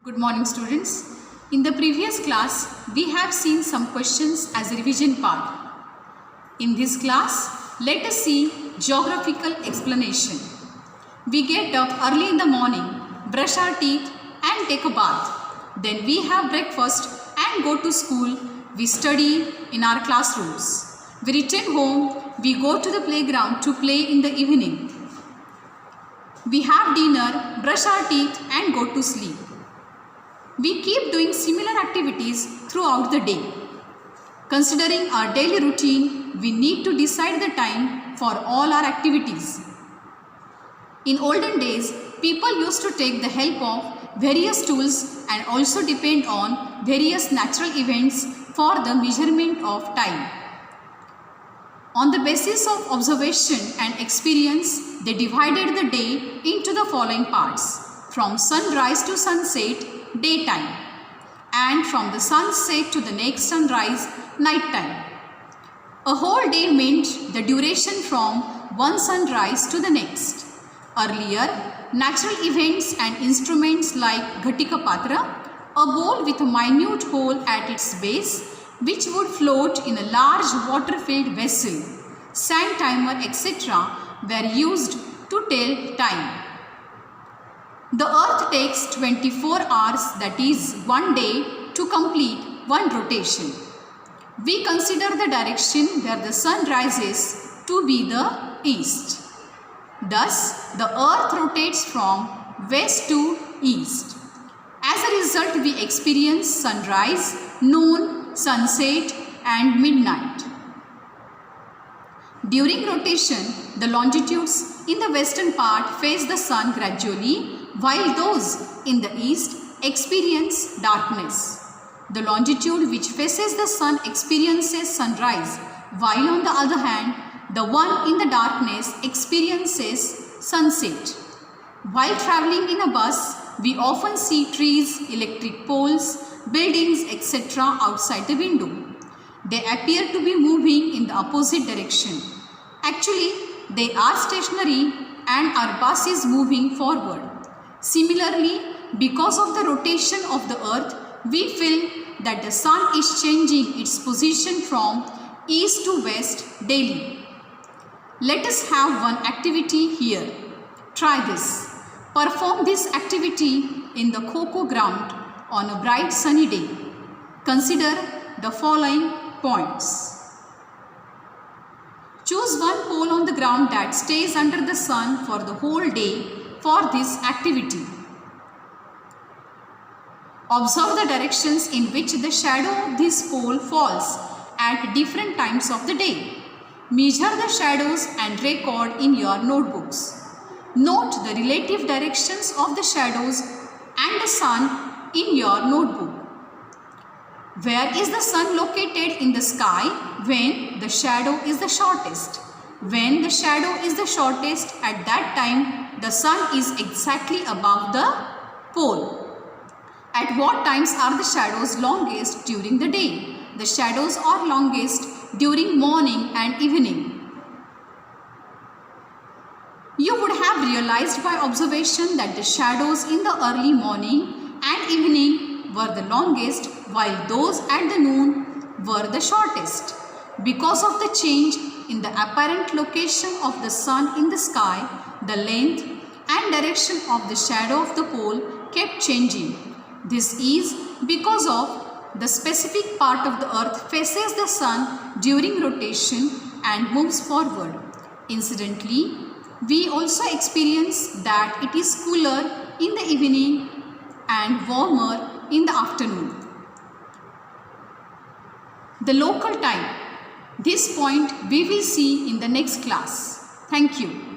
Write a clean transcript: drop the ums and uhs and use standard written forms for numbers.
Good morning students. In the previous class, we have seen some questions as a revision part. In this class, let us see geographical explanation. We get up early in the morning, brush our teeth and take a bath. Then we have breakfast and go to school. We study in our classrooms. We return home. We go to the playground to play in the evening. We have dinner, brush our teeth and go to sleep. We keep doing similar activities throughout the day. Considering our daily routine, we need to decide the time for all our activities. In olden days, people used to take the help of various tools and also depend on various natural events for the measurement of time. On the basis of observation and experience, they divided the day into the following parts: from sunrise to sunset, daytime, and from the sunset to the next sunrise, nighttime. A whole day meant the duration from one sunrise to the next. Earlier, natural events and instruments like Ghatika Patra, a bowl with a minute hole at its base which would float in a large water-filled vessel, sand timer, etc. were used to tell time. The earth takes 24 hours, that is one day, to complete one rotation. We consider the direction where the sun rises to be the east. Thus, the earth rotates from west to east. As a result, we experience sunrise, noon, sunset and midnight. During rotation, the longitudes in the western part face the sun gradually, while those in the east experience darkness. The longitude which faces the sun experiences sunrise, while on the other hand, the one in the darkness experiences sunset. While traveling in a bus, we often see trees, electric poles, buildings, etc. outside the window. They appear to be moving in the opposite direction. Actually, they are stationary and our bus is moving forward. Similarly, because of the rotation of the earth, we feel that the sun is changing its position from east to west daily. Let us have one activity here. Try this. Perform this activity in the Kho-Kho ground on a bright sunny day. Consider the following points. Choose one pole on the ground that stays under the sun for the whole day for this activity. Observe the directions in which the shadow of this pole falls at different times of the day. Measure the shadows and record in your notebooks. Note the relative directions of the shadows and the sun in your notebook. Where is the sun located in the sky when the shadow is the shortest? When the shadow is the shortest, at that time the sun is exactly above the pole. At what times are the shadows longest during the day? The shadows are longest during morning and evening. You would have realized by observation that the shadows in the early morning and evening were the longest, while those at the noon were the shortest. Because of the change in the apparent location of the sun in the sky, the length and direction of the shadow of the pole kept changing. This is because of the specific part of the earth faces the sun during rotation and moves forward. Incidentally, we also experience that it is cooler in the evening and warmer in the afternoon. The local time. This point we will see in the next class. Thank you.